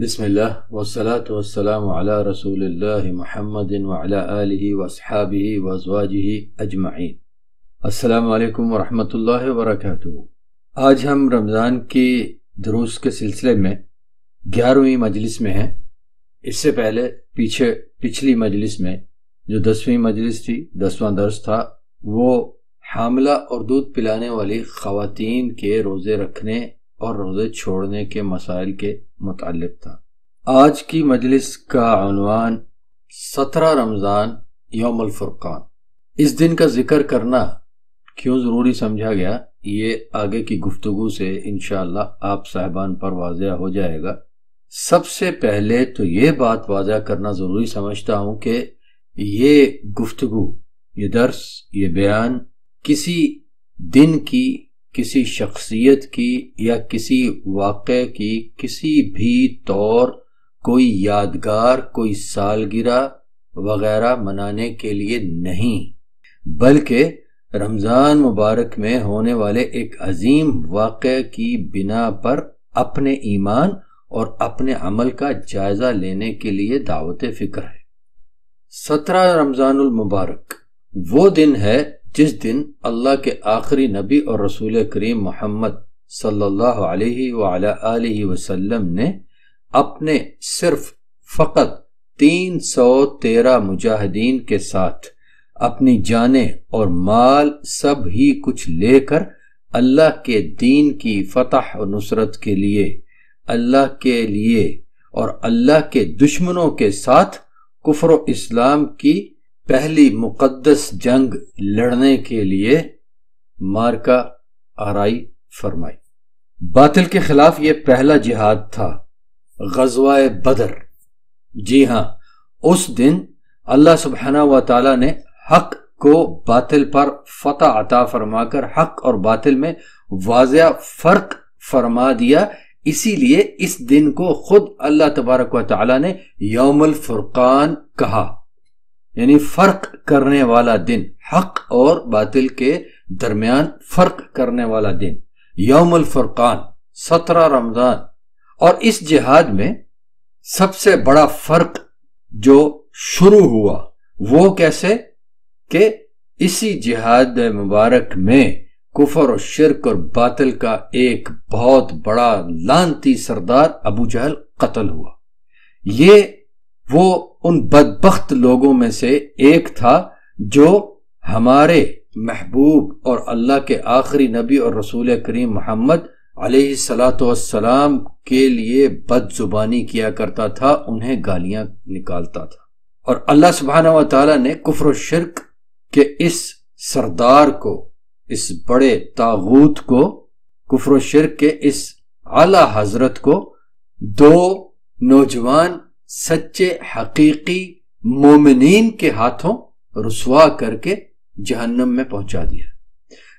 بسم اللہ والصلاة والسلام علی رسول اللہ محمد وعلی آلہ واصحابہ وازواجہ اجمعین۔ السلام علیکم ورحمۃ اللہ وبرکاتہ۔ آج ہم رمضان کی دروس کے سلسلے میں 11ویں مجلس میں ہیں۔ اس سے پہلے پچھلی مجلس میں جو 10ویں مجلس تھی، 10واں درس تھا، وہ حاملہ اور دودھ پلانے والی خواتین کے روزے رکھنے اور روزے چھوڑنے کے مسائل کے متعلق تھا۔ آج کی مجلس کا عنوان 17 رمضان یوم الفرقان۔ اس دن کا ذکر کرنا کیوں ضروری سمجھا گیا، یہ آگے کی گفتگو سے انشاءاللہ آپ صاحبان پر واضح ہو جائے گا۔ سب سے پہلے تو یہ بات واضح کرنا ضروری سمجھتا ہوں کہ یہ گفتگو، یہ درس، یہ بیان کسی دن کی، کسی شخصیت کی یا کسی واقعے کی کسی بھی طور کوئی یادگار، کوئی سالگرہ وغیرہ منانے کے لیے نہیں، بلکہ رمضان مبارک میں ہونے والے ایک عظیم واقعے کی بنا پر اپنے ایمان اور اپنے عمل کا جائزہ لینے کے لیے دعوت فکر ہے۔ 17 رمضان المبارک وہ دن ہے جس دن اللہ کے آخری نبی اور رسول کریم محمد صلی اللہ علیہ وعلی آلہ وسلم نے اپنے صرف فقط 313 مجاہدین کے ساتھ اپنی جانیں اور مال سب ہی کچھ لے کر اللہ کے دین کی فتح و نصرت کے لیے، اللہ کے لیے اور اللہ کے دشمنوں کے ساتھ کفر و اسلام کی پہلی مقدس جنگ لڑنے کے لیے مارکہ آرائی فرمائی۔ باطل کے خلاف یہ پہلا جہاد تھا، غزوہ بدر۔ جی ہاں، اس دن اللہ سبحانہ و تعالی نے حق کو باطل پر فتح عطا فرما کر حق اور باطل میں واضح فرق فرما دیا۔ اسی لیے اس دن کو خود اللہ تبارک و تعالی نے یوم الفرقان کہا، یعنی فرق کرنے والا دن، حق اور باطل کے درمیان فرق کرنے والا دن، یوم الفرقان، 17 رمضان۔ اور اس جہاد میں سب سے بڑا فرق جو شروع ہوا وہ کیسے کہ اسی جہاد مبارک میں کفر و شرک اور باطل کا ایک بہت بڑا لعنتی سردار ابو جہل قتل ہوا۔ یہ وہ ان بدبخت لوگوں میں سے ایک تھا جو ہمارے محبوب اور اللہ کے آخری نبی اور رسول کریم محمد علیہ السلام کے لیے بد زبانی کیا کرتا تھا، انہیں گالیاں نکالتا تھا۔ اور اللہ سبحانہ و تعالی نے کفر و شرک کے اس سردار کو، اس بڑے طاغوت کو، کفر و شرک کے اس اعلی حضرت کو 2 نوجوان سچے حقیقی مومنین کے ہاتھوں رسوا کر کے جہنم میں پہنچا دیا۔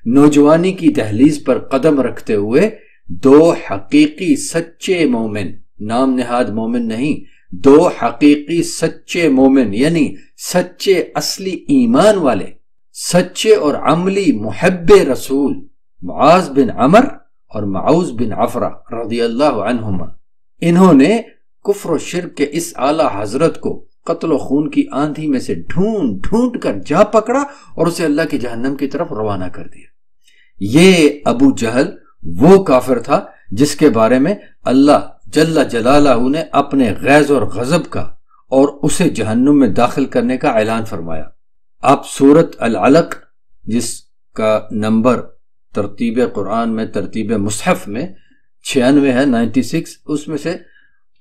نوجوانی کی دہلیز پر قدم رکھتے ہوئے 2 حقیقی سچے مومن، نام نہاد مومن نہیں، 2 حقیقی سچے مومن یعنی سچے اصلی ایمان والے، سچے اور عملی محب رسول، معاذ بن عمر اور معوذ بن عفرہ رضی اللہ عنہما، انہوں نے کفر و شرک کے اس اعلی حضرت کو قتل و خون کی آندھی میں سے ڈھونڈ کر جا پکڑا اور اسے اللہ کی جہنم کی طرف روانہ کر دیا۔ یہ ابو جہل وہ کافر تھا جس کے بارے میں اللہ جل جلالہ نے اپنے غیظ اور غضب کا اور اسے جہنم میں داخل کرنے کا اعلان فرمایا۔ آپ سورۃ العلق، جس کا نمبر ترتیب قرآن میں، ترتیب مصحف میں 96 ہے، 96، اس میں سے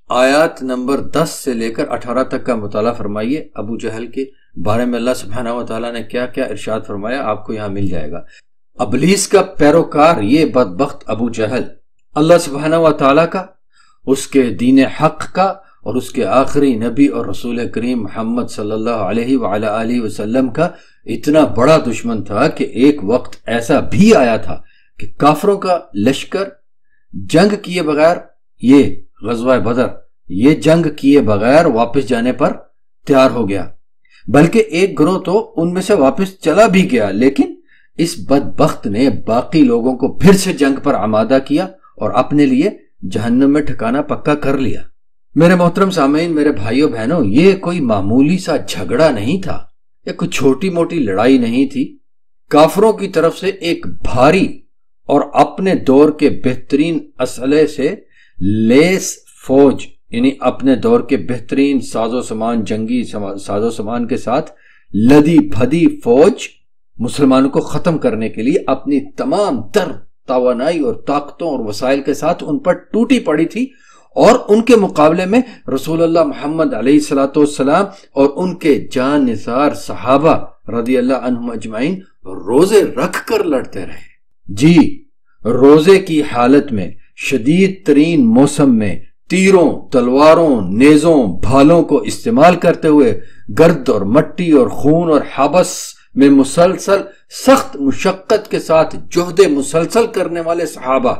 آیات نمبر 10 سے لے کر 18 تک کا مطالعہ فرمائیے۔ ابو جہل کے بارے میں اللہ سبحانہ و تعالیٰ نے کیا کیا ارشاد فرمایا، آپ کو یہاں مل جائے گا۔ ابلیس کا پیروکار یہ بدبخت ابو جہل اللہ سبحانہ و تعالیٰ کا، اس کے دین حق کا اور اس کے آخری نبی اور رسول کریم محمد صلی اللہ علیہ وعلی آلہ وسلم کا اتنا بڑا دشمن تھا کہ ایک وقت ایسا بھی آیا تھا کہ کافروں کا لشکر جنگ کیے بغیر، یہ غزوہ بدر، یہ جنگ کیے بغیر واپس جانے پر تیار ہو گیا، بلکہ ایک گروہ تو ان میں سے واپس چلا بھی گیا، لیکن اس بدبخت نے باقی لوگوں کو پھر سے جنگ پر آمادہ کیا اور اپنے لیے جہنم میں ٹھکانہ پکا کر لیا۔ میرے محترم سامعین، میرے بھائیوں بہنوں، یہ کوئی معمولی سا جھگڑا نہیں تھا، یہ کوئی چھوٹی موٹی لڑائی نہیں تھی۔ کافروں کی طرف سے ایک بھاری اور اپنے دور کے بہترین اسلحے سے لیس فوج، یعنی اپنے دور کے بہترین ساز و سامان، جنگی ساز و سامان کے ساتھ لدی بھدی فوج مسلمانوں کو ختم کرنے کے لیے اپنی تمام تر توانائی اور طاقتوں اور وسائل کے ساتھ ان پر ٹوٹی پڑی تھی، اور ان کے مقابلے میں رسول اللہ محمد علیہ الصلوۃ والسلام اور ان کے جان نثار صحابہ رضی اللہ عنہم اجمعین روزے رکھ کر لڑتے رہے۔ جی، روزے کی حالت میں، شدید ترین موسم میں، تیروں، تلواروں، نیزوں، بھالوں کو استعمال کرتے ہوئے گرد اور مٹی اور خون اور حبس میں مسلسل سخت مشقت کے ساتھ جہد مسلسل کرنے والے صحابہ،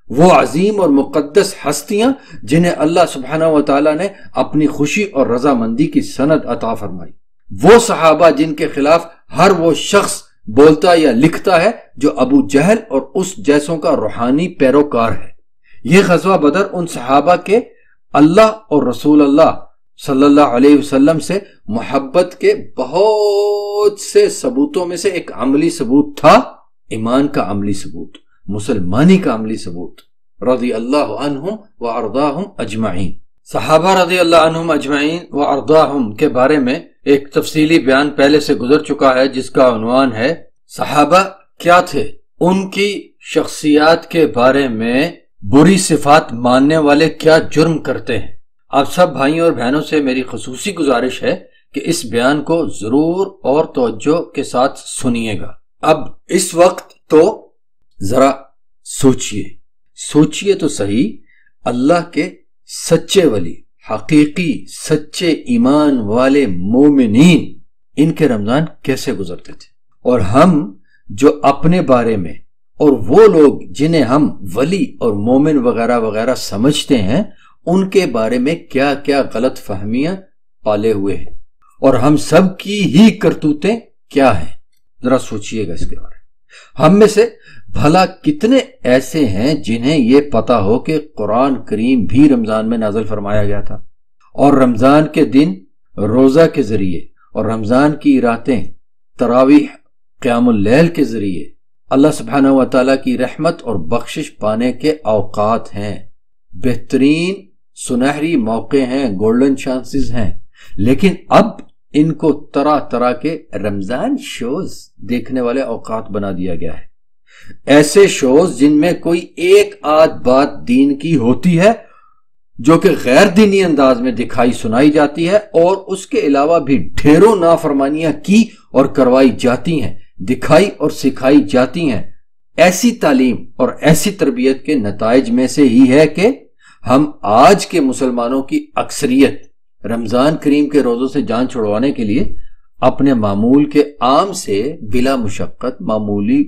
وہ عظیم اور مقدس ہستیاں جنہیں اللہ سبحانہ و تعالیٰ نے اپنی خوشی اور رضامندی کی سند عطا فرمائی، وہ صحابہ جن کے خلاف ہر وہ شخص بولتا یا لکھتا ہے جو ابو جہل اور اس جیسوں کا روحانی پیروکار ہے۔ یہ غزوہ بدر ان صحابہ کے اللہ اور رسول اللہ صلی اللہ علیہ وسلم سے محبت کے بہت سے ثبوتوں میں سے ایک عملی ثبوت تھا، ایمان کا عملی ثبوت، مسلمانی کا عملی ثبوت، رضی اللہ عنہم و ارضاہم اجمعین۔ صحابہ رضی اللہ عنہم اجمعین و ارضاہم کے بارے میں ایک تفصیلی بیان پہلے سے گزر چکا ہے، جس کا عنوان ہے صحابہ کیا تھے، ان کی شخصیات کے بارے میں بری صفات ماننے والے کیا جرم کرتے ہیں۔ آپ سب بھائیوں اور بہنوں سے میری خصوصی گزارش ہے کہ اس بیان کو ضرور اور توجہ کے ساتھ سنیے گا۔ اب اس وقت تو ذرا سوچئے تو صحیح، اللہ کے سچے ولی، حقیقی سچے ایمان والے مومنین، ان کے رمضان کیسے گزرتے تھے، اور ہم جو اپنے بارے میں اور وہ لوگ جنہیں ہم ولی اور مومن وغیرہ وغیرہ سمجھتے ہیں، ان کے بارے میں کیا کیا غلط فہمیاں پالے ہوئے ہیں، اور ہم سب کی ہی کرتوتیں کیا ہیں۔ ذرا سوچئے گا اس کے بارے میں۔ ہم میں سے بھلا کتنے ایسے ہیں جنہیں یہ پتا ہو کہ قرآن کریم بھی رمضان میں نازل فرمایا گیا تھا، اور رمضان کے دن روزہ کے ذریعے اور رمضان کی راتیں تراویح قیام اللیل کے ذریعے اللہ سبحانہ و تعالیٰ کی رحمت اور بخشش پانے کے اوقات ہیں، بہترین سنہری موقع ہیں، گولڈن چانسز ہیں، لیکن اب ان کو طرح طرح کے رمضان شوز دیکھنے والے اوقات بنا دیا گیا ہے۔ ایسے شوز جن میں کوئی ایک آدھ بات دین کی ہوتی ہے جو کہ غیر دینی انداز میں دکھائی سنائی جاتی ہے، اور اس کے علاوہ بھی ڈھیروں نافرمانیاں کی اور کروائی جاتی ہیں، دکھائی اور سکھائی جاتی ہیں۔ ایسی تعلیم اور ایسی تربیت کے نتائج میں سے ہی ہے کہ ہم آج کے مسلمانوں کی اکثریت رمضان کریم کے روزوں سے جان چھڑوانے کے لیے اپنے معمول کے عام سے بلا مشقت، معمولی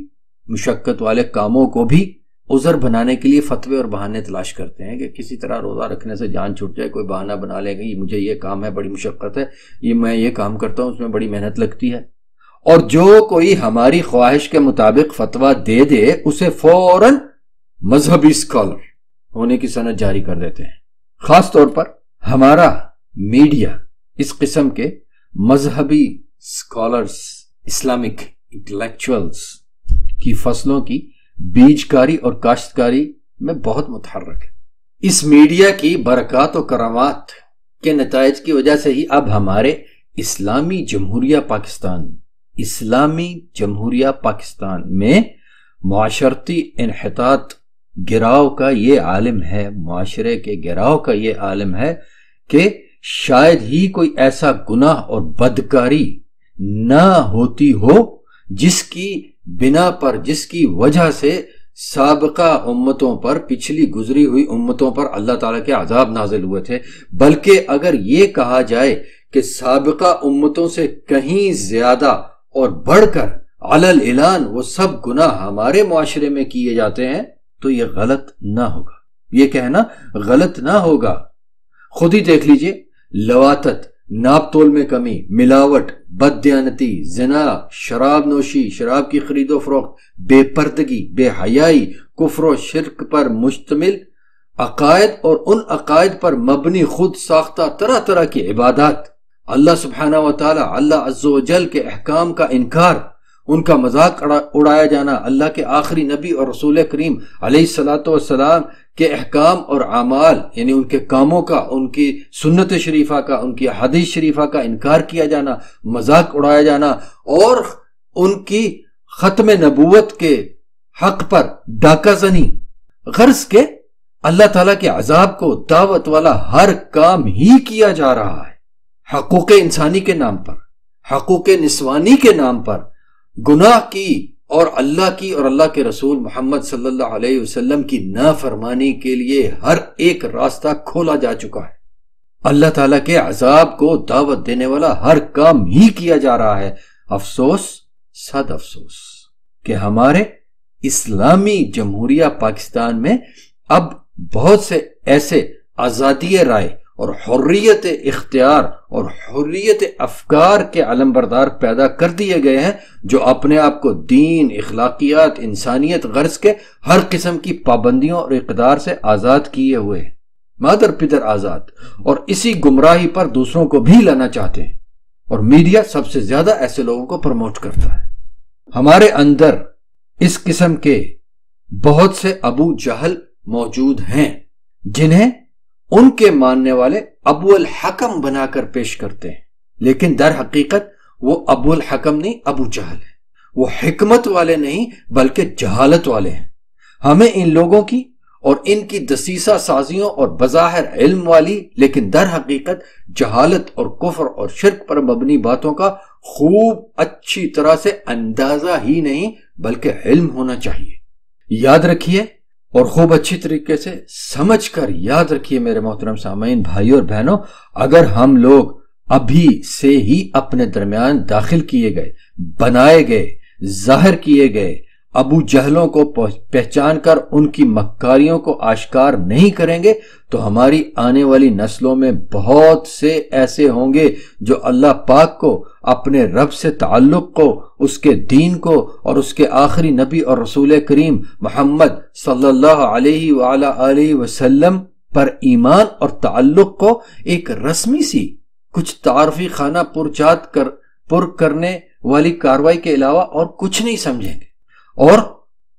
مشقت والے کاموں کو بھی عذر بنانے کے لیے فتوے اور بہانے تلاش کرتے ہیں کہ کسی طرح روزہ رکھنے سے جان چھوٹ جائے، کوئی بہانہ بنا لے گا، مجھے یہ کام ہے، بڑی مشقت ہے، میں یہ کام کرتا ہوں، اس میں بڑی محنت لگتی ہے، اور جو کوئی ہماری خواہش کے مطابق فتویٰ دے دے اسے فوراً مذہبی اسکالر ہونے کی سند جاری کر دیتے ہیں۔ خاص طور پر ہمارا میڈیا اس قسم کے مذہبی اسکالرز، اسلامک انٹلیکچوئلز کی فصلوں کی بیج کاری اور کاشتکاری میں بہت متحرک ہے۔ اس میڈیا کی برکات و کرامات کے نتائج کی وجہ سے ہی اب ہمارے اسلامی جمہوریہ پاکستان میں معاشرتی انحطاط گراؤ کا یہ عالم ہے، معاشرے کے گراؤ کا یہ عالم ہے کہ شاید ہی کوئی ایسا گناہ اور بدکاری نہ ہوتی ہو جس کی بنا پر، جس کی وجہ سے سابقہ امتوں پر، پچھلی گزری ہوئی امتوں پر اللہ تعالیٰ کے عذاب نازل ہوئے تھے، بلکہ اگر یہ کہا جائے کہ سابقہ امتوں سے کہیں زیادہ اور بڑھ کر علل اعلان وہ سب گناہ ہمارے معاشرے میں کیے جاتے ہیں تو یہ غلط نہ ہوگا، یہ کہنا غلط نہ ہوگا۔ خود ہی دیکھ لیجئے، لواطت، ناپ تول میں کمی، ملاوٹ، بددیانتی، زنا، شراب نوشی، شراب کی خرید و فروخت، بے پردگی، بے حیائی، کفر و شرک پر مشتمل عقائد اور ان عقائد پر مبنی خود ساختہ طرح طرح کی عبادات، اللہ سبحانہ و تعالی، اللہ عز و جل کے احکام کا انکار، ان کا مذاق اڑایا جانا، اللہ کے آخری نبی اور رسول کریم علیہ الصلوۃ والسلام کے احکام اور اعمال، یعنی ان کے کاموں کا، ان کی سنت شریفہ کا، ان کی حدیث شریفہ کا انکار کیا جانا، مذاق اڑایا جانا، اور ان کی ختم نبوت کے حق پر ڈاکہ زنی، غرض کے اللہ تعالیٰ کے عذاب کو دعوت والا ہر کام ہی کیا جا رہا ہے، حقوق انسانی کے نام پر، حقوق نسوانی کے نام پر، گناہ کی اور اللہ کی اور اللہ کے رسول محمد صلی اللہ علیہ وسلم کی نافرمانی کے لیے ہر ایک راستہ کھولا جا چکا ہے۔ اللہ تعالیٰ کے عذاب کو دعوت دینے والا ہر کام ہی کیا جا رہا ہے۔ افسوس، صد افسوس کہ ہمارے اسلامی جمہوریہ پاکستان میں اب بہت سے ایسے آزادی رائے اور حریت اختیار اور حریت افکار کے علمبردار پیدا کر دیے گئے ہیں، جو اپنے آپ کو دین، اخلاقیات، انسانیت، غرض کے ہر قسم کی پابندیوں اور اقدار سے آزاد کیے ہوئے ہیں، مادر پدر آزاد، اور اسی گمراہی پر دوسروں کو بھی لانا چاہتے ہیں، اور میڈیا سب سے زیادہ ایسے لوگوں کو پروموٹ کرتا ہے۔ ہمارے اندر اس قسم کے بہت سے ابو جہل موجود ہیں جنہیں ان کے ماننے والے ابو الحکم بنا کر پیش کرتے ہیں، لیکن در حقیقت وہ ابو الحکم نہیں، ابو جہل ہے۔ وہ حکمت والے نہیں بلکہ جہالت والے ہیں۔ ہمیں ان لوگوں کی اور ان کی دسیسہ سازیوں اور بظاہر علم والی لیکن در حقیقت جہالت اور کفر اور شرک پر مبنی باتوں کا خوب اچھی طرح سے اندازہ ہی نہیں بلکہ علم ہونا چاہیے۔ یاد رکھیے اور خوب اچھی طریقے سے سمجھ کر یاد رکھیے میرے محترم سامعین، بھائی اور بہنوں، اگر ہم لوگ ابھی سے ہی اپنے درمیان داخل کیے گئے، بنائے گئے، ظاہر کیے گئے ابو جہلوں کو پہچان کر ان کی مکاریوں کو آشکار نہیں کریں گے تو ہماری آنے والی نسلوں میں بہت سے ایسے ہوں گے جو اللہ پاک کو، اپنے رب سے تعلق کو، اس کے دین کو اور اس کے آخری نبی اور رسول کریم محمد صلی اللہ علیہ وآلہ آلہ وسلم پر ایمان اور تعلق کو ایک رسمی سی کچھ تعارفی خانہ پر کرنے والی کاروائی کے علاوہ اور کچھ نہیں سمجھیں گے، اور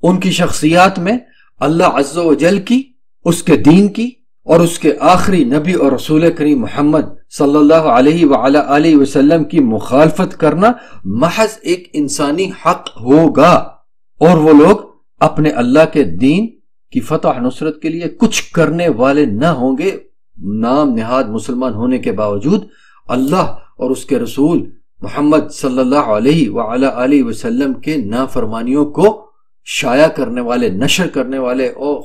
ان کی شخصیات میں اللہ عز و جل کی، اس کے دین کی اور اس کے آخری نبی اور رسول کریم محمد صلی اللہ علیہ وآلہ آلہ وسلم کی مخالفت کرنا محض ایک انسانی حق ہوگا، اور وہ لوگ اپنے اللہ کے دین کی فتح نصرت کے لیے کچھ کرنے والے نہ ہوں گے، نام نہاد مسلمان ہونے کے باوجود اللہ اور اس کے رسول محمد صلی اللہ علیہ وآلہ آلہ وسلم کے نافرمانیوں کو شائع کرنے والے، نشر کرنے والے اور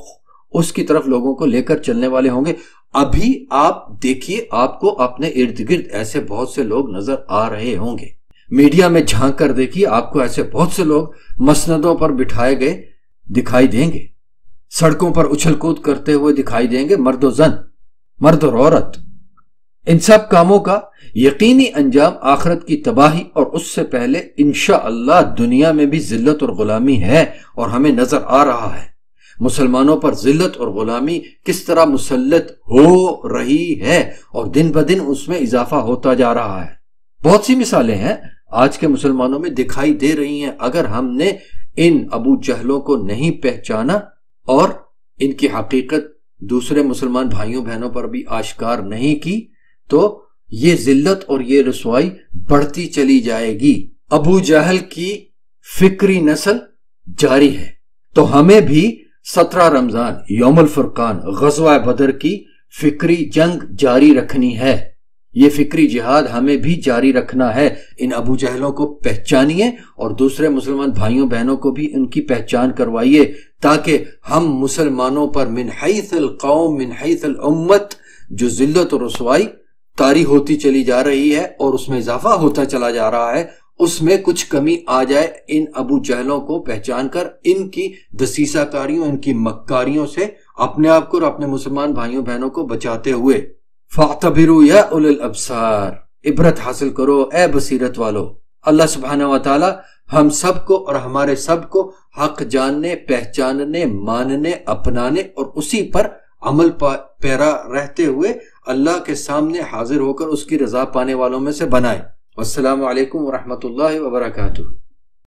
اس کی طرف لوگوں کو لے کر چلنے والے ہوں گے۔ ابھی آپ دیکھیے، آپ کو اپنے ارد گرد ایسے بہت سے لوگ نظر آ رہے ہوں گے، میڈیا میں جھانک کر دیکھیے، آپ کو ایسے بہت سے لوگ مسندوں پر بٹھائے گئے دکھائی دیں گے، سڑکوں پر اچھل کود کرتے ہوئے دکھائی دیں گے، مرد و زن، مرد اور عورت۔ ان سب کاموں کا یقینی انجام آخرت کی تباہی اور اس سے پہلے انشاءاللہ دنیا میں بھی ذلت اور غلامی ہے، اور ہمیں نظر آ رہا ہے مسلمانوں پر ذلت اور غلامی کس طرح مسلط ہو رہی ہے، اور دن بدن اس میں اضافہ ہوتا جا رہا ہے۔ بہت سی مثالیں ہیں آج کے مسلمانوں میں دکھائی دے رہی ہیں۔ اگر ہم نے ان ابو جہلوں کو نہیں پہچانا اور ان کی حقیقت دوسرے مسلمان بھائیوں بہنوں پر بھی آشکار نہیں کی تو یہ ذلت اور یہ رسوائی بڑھتی چلی جائے گی۔ ابو جہل کی فکری نسل جاری ہے، تو ہمیں بھی 17 رمضان یوم الفرقان غزوہ بدر کی فکری جنگ جاری رکھنی ہے۔ یہ فکری جہاد ہمیں بھی جاری رکھنا ہے۔ ان ابو جہلوں کو پہچانیے اور دوسرے مسلمان بھائیوں بہنوں کو بھی ان کی پہچان کروائیے، تاکہ ہم مسلمانوں پر من حیث القوم من حیث الامت جو ذلت اور رسوائی طاری ہوتی چلی جا رہی ہے اور اس میں اضافہ ہوتا چلا جا رہا ہے، اس میں کچھ کمی آ جائے۔ ان ابو جہلوں کو پہچان کر ان کی دسیسہ کاریوں، ان کی مکاریوں سے اپنے آپ کو اور اپنے مسلمان بھائیوں بہنوں کو بچاتے ہوئے فاعتبروا یا اولی الابصار، عبرت حاصل کرو اے بصیرت والو۔ اللہ سبحانہ و تعالی ہم سب کو اور ہمارے سب کو حق جاننے، پہچاننے، ماننے، اپنانے اور اسی پر عمل پیرا رہتے ہوئے اللہ کے سامنے حاضر ہو کر اس کی رضا پانے والوں میں سے بنائے۔ والسلام علیکم ورحمۃ اللہ وبرکاتہ۔